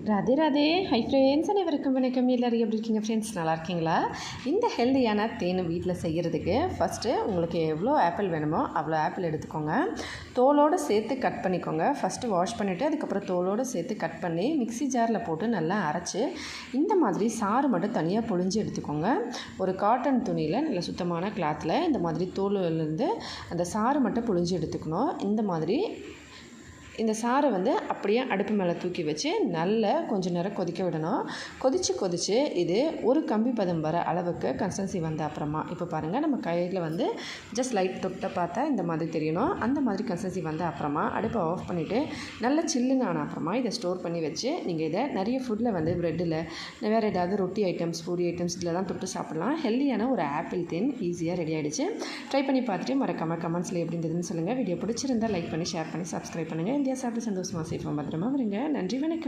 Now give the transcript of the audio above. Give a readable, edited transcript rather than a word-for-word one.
Radhe Radhe. Hi friends, அனைவருக்கும் வணக்கம். எல்லோரும் எப்படி இருக்கீங்க ஃப்ரெண்ட்ஸ்? நல்லா இருக்கீங்களா? இந்த ஹெல்தியான தேன் வீட்டில் செய்கிறதுக்கு ஃபஸ்ட்டு உங்களுக்கு எவ்வளோ ஆப்பிள் வேணுமோ அவ்வளோ ஆப்பிள் எடுத்துக்கோங்க. தோலோடு சேர்த்து கட் பண்ணிக்கோங்க. ஃபஸ்ட்டு வாஷ் பண்ணிவிட்டு அதுக்கப்புறம் தோலோடு சேர்த்து கட் பண்ணி மிக்ஸி ஜாரில் போட்டு நல்லா அரைச்சி இந்த மாதிரி சாறு மட்டும் தனியாக புழிஞ்சு எடுத்துக்கோங்க. ஒரு காட்டன் துணியில் நல்ல சுத்தமான கிளாத்தில் இந்த மாதிரி தோலுலேருந்து அந்த சாறு மட்டும் புழிஞ்சு எடுத்துக்கணும். இந்த சாறை அப்படியே அடுப்பு மேலே தூக்கி வச்சு நல்லா கொஞ்சம் நேரம் கொதிக்க விடணும். கொதித்து இது ஒரு கம்பி பதம் வர அளவுக்கு கன்சிஸ்டன்சி வந்த அப்புறமா இப்போ பாருங்கள், நம்ம கையில் ஜஸ்ட் லைட் தொட்ட பார்த்தா இந்த மாதிரி தெரியணும். அந்த மாதிரி கன்சிஸ்டன்சி வந்த அப்புறமா அடுப்பை ஆஃப் பண்ணிவிட்டு நல்லா சில்லுன்னு ஆன அப்புறமா இதை ஸ்டோர் பண்ணி வச்சு நீங்கள் இதை நிறைய ஃபுட்டில் ப்ரெட்டில் வேறு ஏதாவது ரொட்டி ஐட்டம்ஸ், பூரி ஐட்டம்ஸ் இதில் தான் தொட்டு சாப்பிட்லாம். ஹெல்தியான ஒரு ஆப்பிள் தேன் ஈஸியாக ரெடி ஆகிடுச்சு. ட்ரை பண்ணி பார்த்துட்டு மறக்காமல் கமெண்ட்ஸில் எப்படி இருந்ததுன்னு சொல்லுங்கள். வீடியோ பிடிச்சிருந்தால் லைக் பண்ணி ஷேர் பண்ணி சப்ஸ்கிரைப் பண்ணுங்கள். இந்தியா சாப்பிட்டு சந்தோஷமாக சேஃபாக பத்திரமா வருங்க. நன்றி, வணக்கம்.